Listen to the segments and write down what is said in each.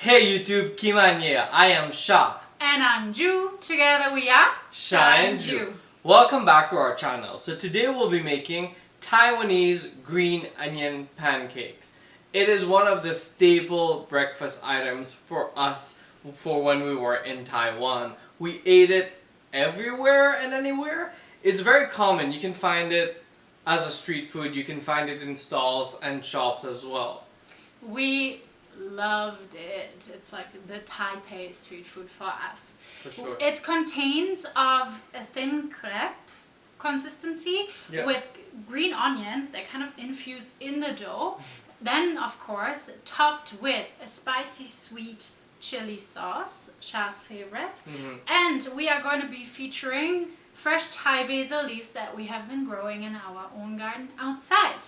Hey YouTube, MANIÈRE. I am Sha. And I'm Ju. Together we are Sha and Ju. Welcome back to our channel. So today we'll be making Taiwanese green onion pancakes. It is one of the staple breakfast items for us for when we were in Taiwan. We ate it everywhere and anywhere. It's very common. You can find it as a street food. You can find it in stalls and shops as well. We loved it. It's like the Taipei street food for us. For sure. It contains of a thin crepe consistency with green onions that kind of infused in the dough. Then, of course, topped with a spicy sweet chili sauce, Sha's favorite. And we are going to be featuring fresh Thai basil leaves that we have been growing in our own garden outside.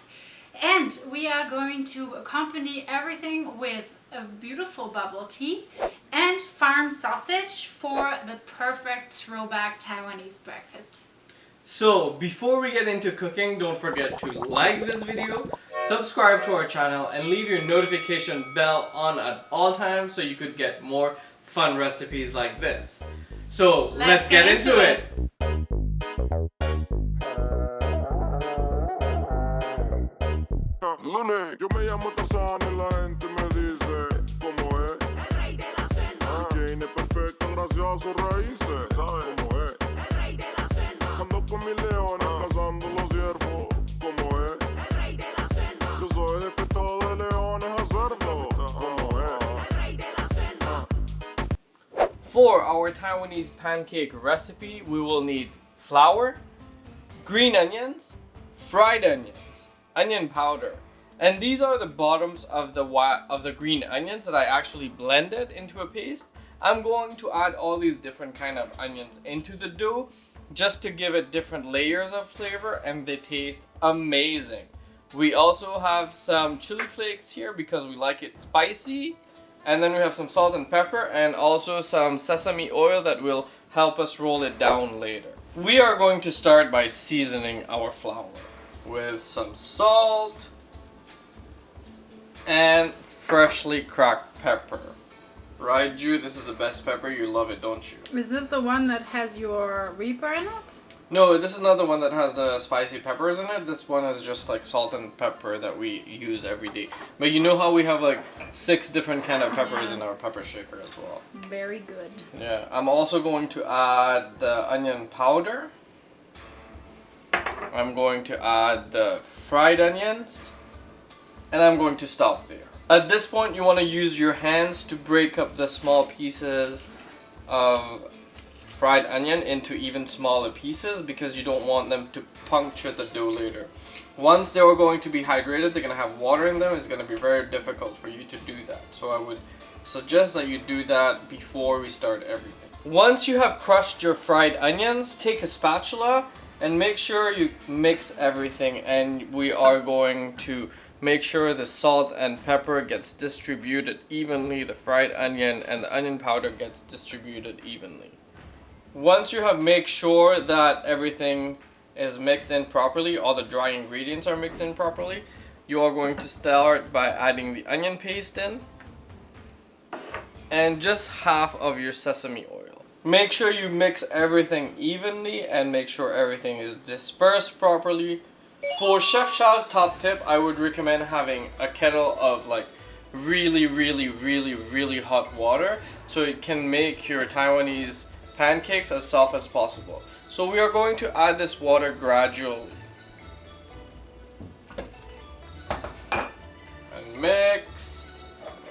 And we are going to accompany everything with a beautiful bubble tea and farm sausage for the perfect throwback Taiwanese breakfast. So, before we get into cooking, don't forget to like this video, subscribe to our channel, and leave your notification bell on at all times so you could get more fun recipes like this. So, let's get into it! Lunes, yo me llamo Tarzán y la gente me dice ¿cómo es? El rey de la selva. Jane es perfecta gracias a sus raíces. ¿Sabes cómo es? El rey de la selva. Ando con mis leones cazando los ciervos. ¿Cómo es? El rey de la selva. Yo soy de feto de leones a cerdo. ¿Cómo es? El rey de la selva. For our Taiwanese pancake recipe, we will need flour, green onions, fried onions, onion powder, and these are the bottoms of the green onions that I actually blended into a paste. I'm going to add all these different kind of onions into the dough just to give it different layers of flavor, and they taste amazing. We also have some chili flakes here because we like it spicy, and then we have some salt and pepper and also some sesame oil that will help us roll it down later. We are going to start by seasoning our flour with some salt and freshly cracked pepper. Right, Ju? This is the best pepper. You love it, don't you? Is this the one that has your Reaper in it? No, this is not the one that has the spicy peppers in it. This one is just like salt and pepper that we use every day. But you know how we have like 6 different kind of peppers in our pepper shaker as well. Very good. Yeah, I'm also going to add the onion powder. I'm going to add the fried onions, and I'm going to stop there. At this point, you want to use your hands to break up the small pieces of fried onion into even smaller pieces because you don't want them to puncture the dough later. Once they are going to be hydrated, they're going to have water in them. It's going to be very difficult for you to do that. So I would suggest that you do that before we start everything. Once you have crushed your fried onions, take a spatula and make sure you mix everything, and we are going to make sure the salt and pepper gets distributed evenly, the fried onion and the onion powder gets distributed evenly. Once you have made sure that everything is mixed in properly, all the dry ingredients are mixed in properly, you are going to start by adding the onion paste in and just half of your sesame oil. Make sure you mix everything evenly and make sure everything is dispersed properly. For Chef Sha's top tip, I would recommend having a kettle of like really hot water so it can make your Taiwanese pancakes as soft as possible. So we are going to add this water gradually. And mix.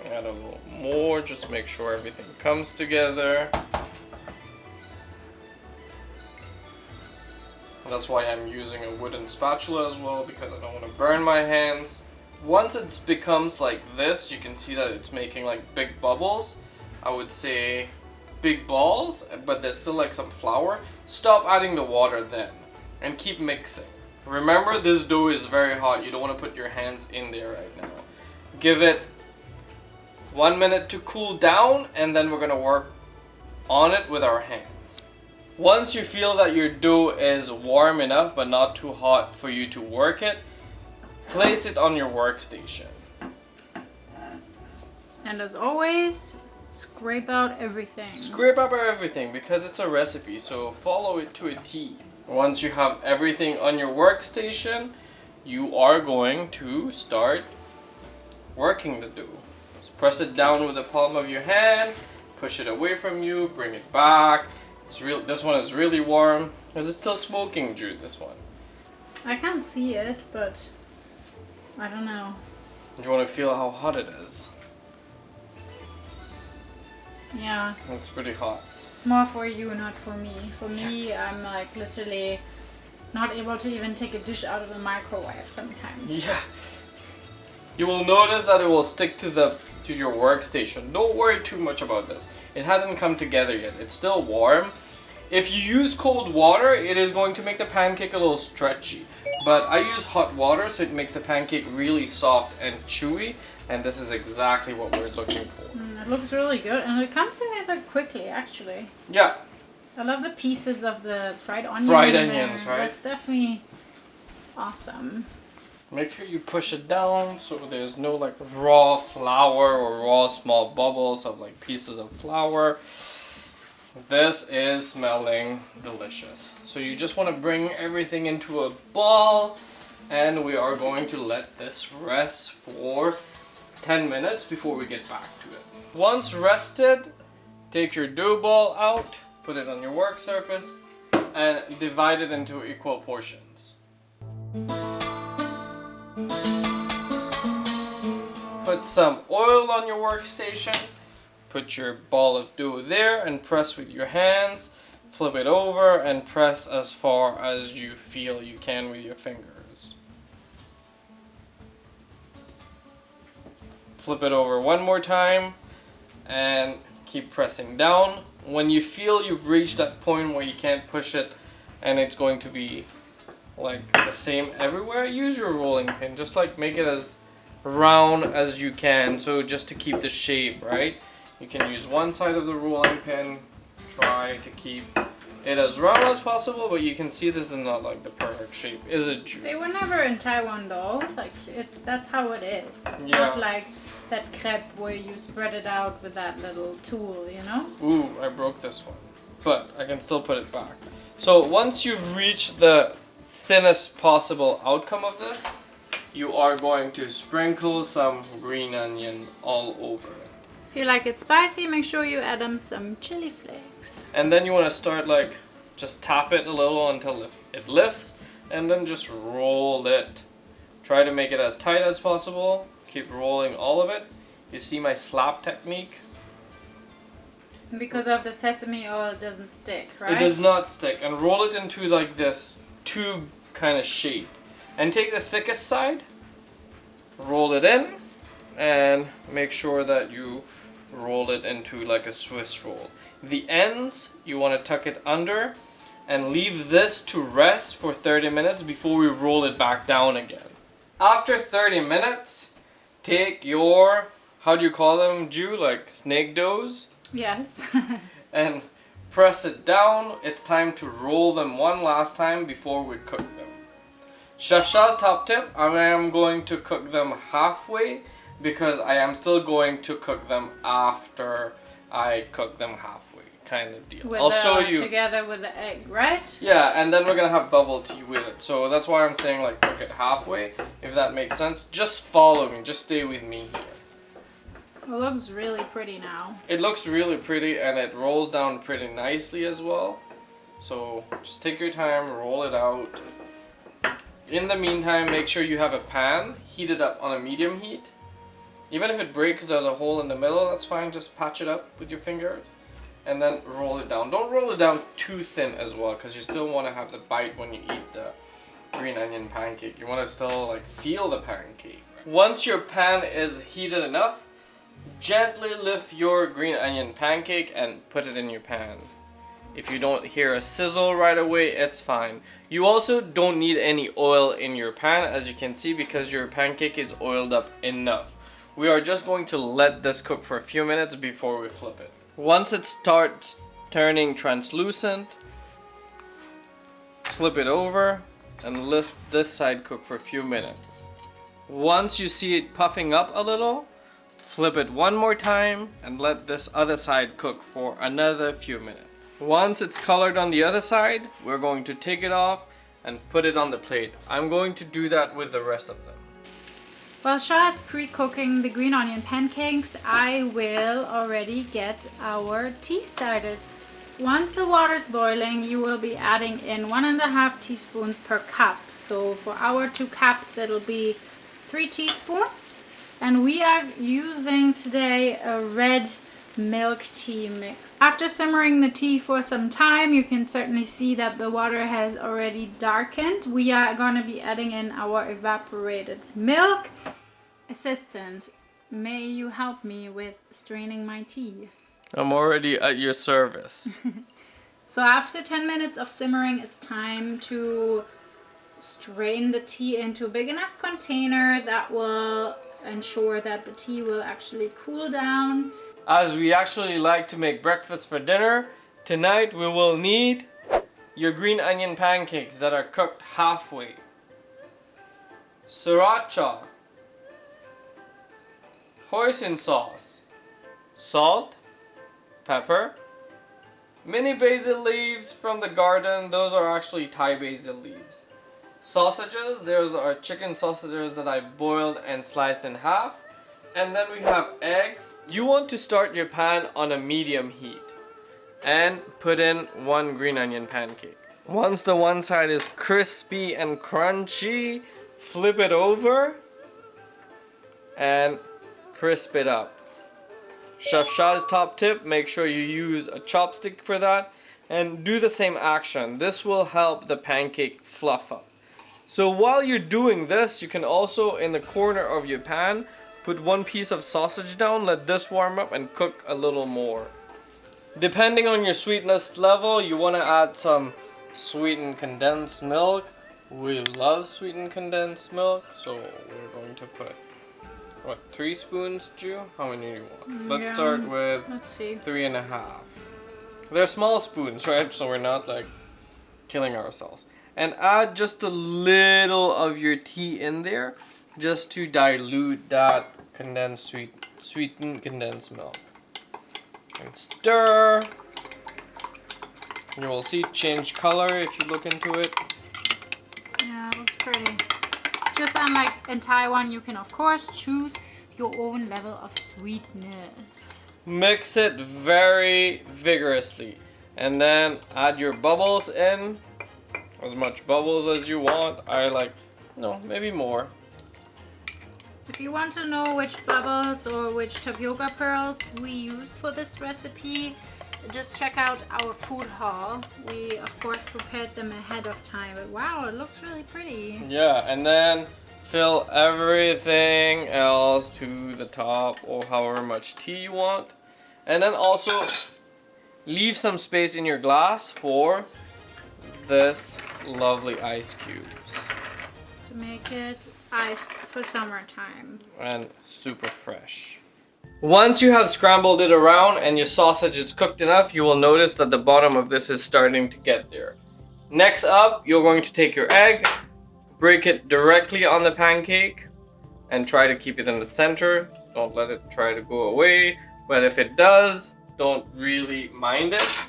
Add a little more, just make sure everything comes together. That's why I'm using a wooden spatula as well, because I don't want to burn my hands. Once it becomes like this, you can see that it's making like big bubbles. I would say big balls, but there's still like some flour. Stop adding the water then and keep mixing. Remember, this dough is very hot. You don't want to put your hands in there right now. Give it 1 minute to cool down, and then we're going to work on it with our hands. Once you feel that your dough is warm enough but not too hot for you to work it, place it on your workstation. And as always, scrape out everything. Scrape out everything because it's a recipe, so follow it to a T. Once you have everything on your workstation, you are going to start working the dough. Just press it down with the palm of your hand, push it away from you, bring it back. This one is really warm. Is it still smoking, Ju, this one? I can't see it, but I don't know. Do you want to feel how hot it is? Yeah. It's pretty hot. It's more for you, not for me. For me, I'm like literally not able to even take a dish out of the microwave sometimes. Yeah. You will notice that it will stick to your workstation. Don't worry too much about this. It hasn't come together yet. It's still warm. If you use cold water, it is going to make the pancake a little stretchy. But I use hot water, so it makes the pancake really soft and chewy. And this is exactly what we're looking for. It looks really good, and it comes together quickly, actually. Yeah. I love the pieces of the fried onion. Fried onions, right? That's definitely awesome. Make sure you push it down so there's no like raw flour or raw small bubbles of like pieces of flour. This is smelling delicious. So you just want to bring everything into a ball, and we are going to let this rest for 10 minutes before we get back to it. Once rested, take your dough ball out, put it on your work surface, and divide it into equal portions. Put some oil on your workstation. Put your ball of dough there and press with your hands. Flip it over and press as far as you feel you can with your fingers. Flip it over one more time and keep pressing down. When you feel you've reached that point where you can't push it and it's going to be like the same everywhere, use your rolling pin. Just like make it as round as you can, so just to keep the shape, right? You can use one side of the rolling pin, try to keep it as round as possible, but you can see this is not like the perfect shape, is it, Ju? They were never in Taiwan though. Like that's how it is. It's Yeah. not like that crepe where you spread it out with that little tool, you know? Ooh, I broke this one, but I can still put it back. So once you've reached the thinnest possible outcome of this, you are going to sprinkle some green onion all over it. If you like it spicy, make sure you add some chili flakes. And then you want to start like, just tap it a little until it lifts, and then just roll it. Try to make it as tight as possible. Keep rolling all of it. You see my slap technique? Because of the sesame oil, it doesn't stick, right? It does not stick. And roll it into like this tube kind of shape. And take the thickest side, roll it in, and make sure that you roll it into like a Swiss roll. The ends, you want to tuck it under and leave this to rest for 30 minutes before we roll it back down again. After 30 minutes, take your, how do you call them, Ju? Like snake doughs? Yes. And press it down. It's time to roll them one last time before we cook them. Chef Sha's top tip, I am going to cook them halfway because I am still going to cook them after I cook them halfway, kind of deal. I'll show you. Together with the egg, right? Yeah, and then we're gonna have bubble tea with it. So that's why I'm saying like cook it halfway, if that makes sense. Just follow me, just stay with me here. It looks really pretty now. It looks really pretty and it rolls down pretty nicely as well. So just take your time, roll it out. In the meantime, make sure you have a pan, heat it up on a medium heat. Even if it breaks, there's a hole in the middle, that's fine, just patch it up with your fingers. And then roll it down. Don't roll it down too thin as well, because you still want to have the bite when you eat the green onion pancake. You want to still like feel the pancake. Once your pan is heated enough, gently lift your green onion pancake and put it in your pan. If you don't hear a sizzle right away, it's fine. You also don't need any oil in your pan, as you can see, because your pancake is oiled up enough. We are just going to let this cook for a few minutes before we flip it. Once it starts turning translucent, flip it over and let this side cook for a few minutes. Once you see it puffing up a little, Flip it one more time and let this other side cook for another few minutes. Once it's colored on the other side, we're going to take it off and put it on the plate. I'm going to do that with the rest of them. While Sha is pre-cooking the green onion pancakes, I will already get our tea started. Once the water's boiling, you will be adding in 1.5 teaspoons per cup. So for our 2 cups, it'll be 3 teaspoons. And we are using today a red milk tea mix. After simmering the tea for some time, you can certainly see that the water has already darkened. We are going to be adding in our evaporated milk. Assistant, may you help me with straining my tea? I'm already at your service. So after 10 minutes of simmering, it's time to strain the tea into a big enough container that will ensure that the tea will actually cool down. As we actually like to make breakfast for dinner, tonight we will need your green onion pancakes that are cooked halfway, sriracha, hoisin sauce, salt, pepper, mini basil leaves from the garden. Those are actually Thai basil leaves. Sausages, those are chicken sausages that I boiled and sliced in half. And then we have eggs. You want to start your pan on a medium heat and put in 1 green onion pancake. Once the one side is crispy and crunchy, flip it over and crisp it up. Chef Sha's top tip, make sure you use a chopstick for that and do the same action. This will help the pancake fluff up. So while you're doing this, you can also in the corner of your pan put 1 piece of sausage down, let this warm up and cook a little more. Depending on your sweetness level, you want to add some sweetened condensed milk. We love sweetened condensed milk, so we're going to put, what, 3 spoons, Ju? How many do you want? Let's start with 3.5. They're small spoons, right? So we're not like killing ourselves. And add just a little of your tea in there, just to dilute that condensed sweetened condensed milk. And stir. You will see it change color if you look into it. Yeah, it looks pretty. Just unlike in Taiwan, you can of course choose your own level of sweetness. Mix it very vigorously. And then add your bubbles in. As much bubbles as you want. I like, no, maybe more. If you want to know which bubbles or which tapioca pearls we used for this recipe, just check out our food haul. We of course prepared them ahead of time, but wow, it looks really pretty. Yeah, and then fill everything else to the top or however much tea you want. And then also leave some space in your glass for this lovely ice cubes. To make it iced for summertime. And super fresh. Once you have scrambled it around and your sausage is cooked enough, you will notice that the bottom of this is starting to get there. Next up, you're going to take your egg, break it directly on the pancake, and try to keep it in the center. Don't let it try to go away. But if it does, don't really mind it.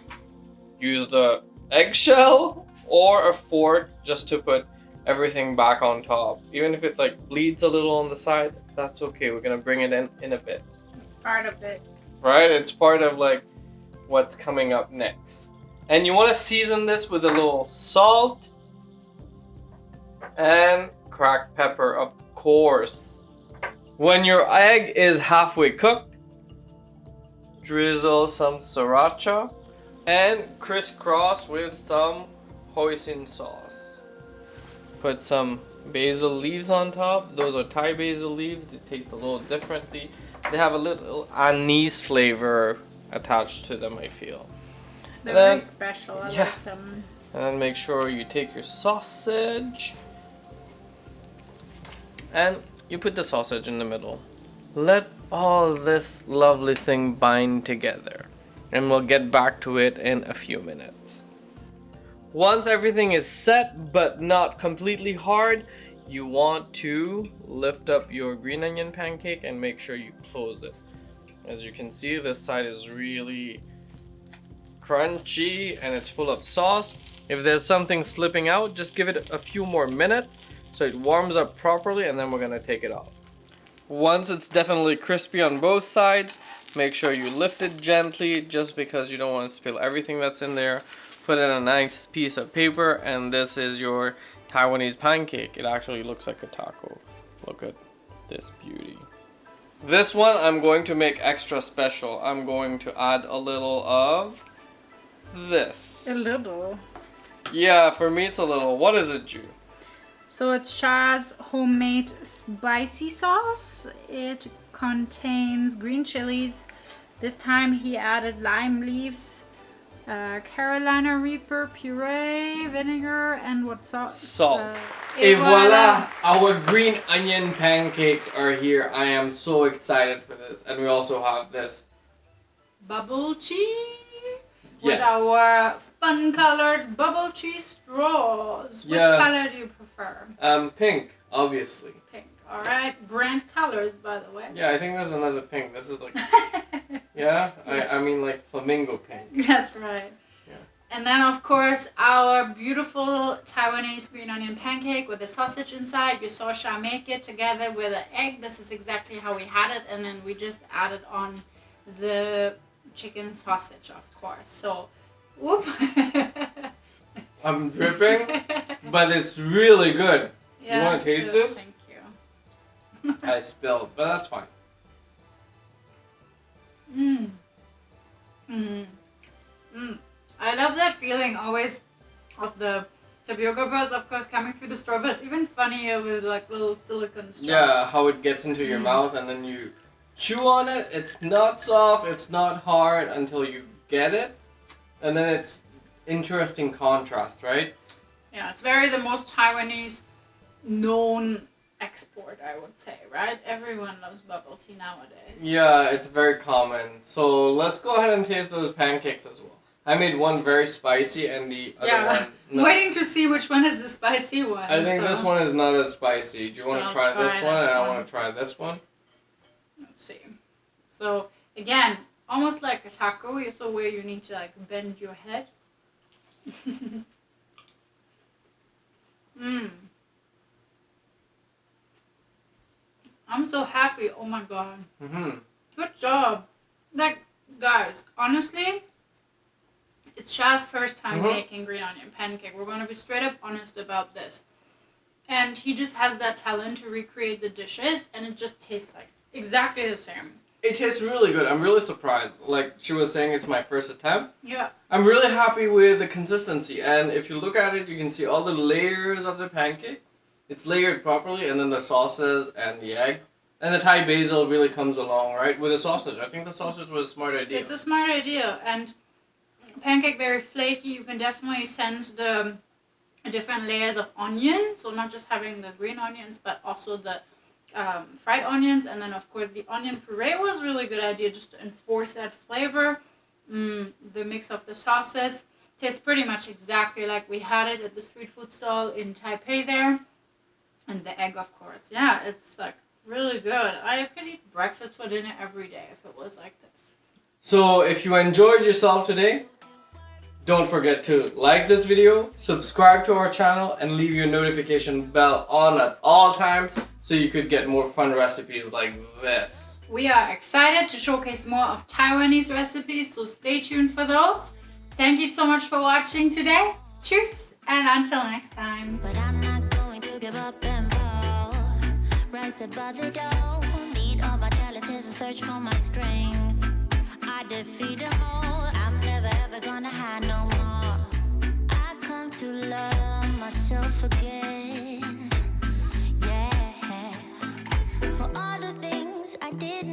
Use the eggshell or a fork just to put everything back on top. Even if it like bleeds a little on the side, that's okay. We're gonna bring it in a bit. It's part of it. Right? It's part of like what's coming up next. And you want to season this with a little salt and cracked pepper, of course. When your egg is halfway cooked, drizzle some sriracha and crisscross with some hoisin sauce. Put some basil leaves on top. Those are Thai basil leaves. They taste a little differently. They have a little anise flavor attached to them, I feel. They're very special. I like them. And then make sure you take your sausage and you put the sausage in the middle. Let all this lovely thing bind together. And we'll get back to it in a few minutes. Once everything is set but not completely hard, you want to lift up your green onion pancake and make sure you close it. As you can see, this side is really crunchy and it's full of sauce. If there's something slipping out, just give it a few more minutes so it warms up properly, and then we're gonna take it off. Once it's definitely crispy on both sides, make sure you lift it gently, just because you don't want to spill everything that's in there. Put it in a nice piece of paper, and this is your Taiwanese pancake. It actually looks like a taco. Look at this beauty. This one I'm going to make extra special. I'm going to add a little of this. A little. Yeah, for me it's a little. What is it, Ju? So it's Sha's homemade spicy sauce. It contains green chilies. This time he added lime leaves, Carolina Reaper puree, vinegar, and what sauce? Salt. Et voila! Our green onion pancakes are here. I am so excited for this. And we also have this bubble tea with Yes. our fun colored bubble tea straws. Which Yeah. color do you prefer? Pink, obviously. Pink. All right. Brand colors, by the way. Yeah, I think there's another pink. This is like, yeah? I mean like flamingo pink. That's right. Yeah. And then, of course, our beautiful Taiwanese green onion pancake with the sausage inside. You saw Sha make it together with an egg. This is exactly how we had it. And then we just added on the chicken sausage, of course. So, whoop. I'm dripping, but it's really good. Yeah, You want to taste so this? Thank you. I spilled, but that's fine. I love that feeling always of the tapioca pearls, of course, coming through the straw, but it's even funnier with like little silicone straw. Yeah, how it gets into your mouth and then you chew on it. It's not soft, it's not hard until you get it. And then it's interesting contrast, right? Yeah, it's very the most Taiwanese known export, I would say, right? Everyone loves bubble tea nowadays. Yeah, it's very common. So let's go ahead and taste those pancakes as well. I made one very spicy and the other one... No. Waiting to see which one is the spicy one. I think this one is not as spicy. Do you want to I'll try this try one? this And I one. want to try this one. Let's see. So, again, almost like a taco, so where you need to like bend your head. I'm so happy. Oh my god. Good job. Like, guys, honestly, it's Sha's first time making green onion pancake. We're going to be straight up honest about this. And he just has that talent to recreate the dishes, and it just tastes like exactly the same. It tastes really good. I'm really surprised. Like she was saying, it's my first attempt. Yeah. I'm really happy with the consistency. And if you look at it, you can see all the layers of the pancake. It's layered properly, and then the sauces and the egg. And the Thai basil really comes along, right, with the sausage. I think the sausage was a smart idea. It's a smart idea. And pancake very flaky. You can definitely sense the different layers of onion. So not just having the green onions, but also the fried onions. And then, of course, the onion puree was a really good idea just to enforce that flavor. The mix of the sauces tastes pretty much exactly like we had it at the street food stall in Taipei there. And the egg, of course. Yeah, it's like really good. I could eat breakfast for dinner every day if it was like this. So if you enjoyed yourself today, don't forget to like this video, subscribe to our channel, and leave your notification bell on at all times so you could get more fun recipes like this. We are excited to showcase more of Taiwanese recipes, so stay tuned for those. Thank you so much for watching today. Cheers, and until next time. But I'm not going to give up and fall. Rise above the dough. Meet all my challenges and search for my strength. I defeat them all. I'm never ever gonna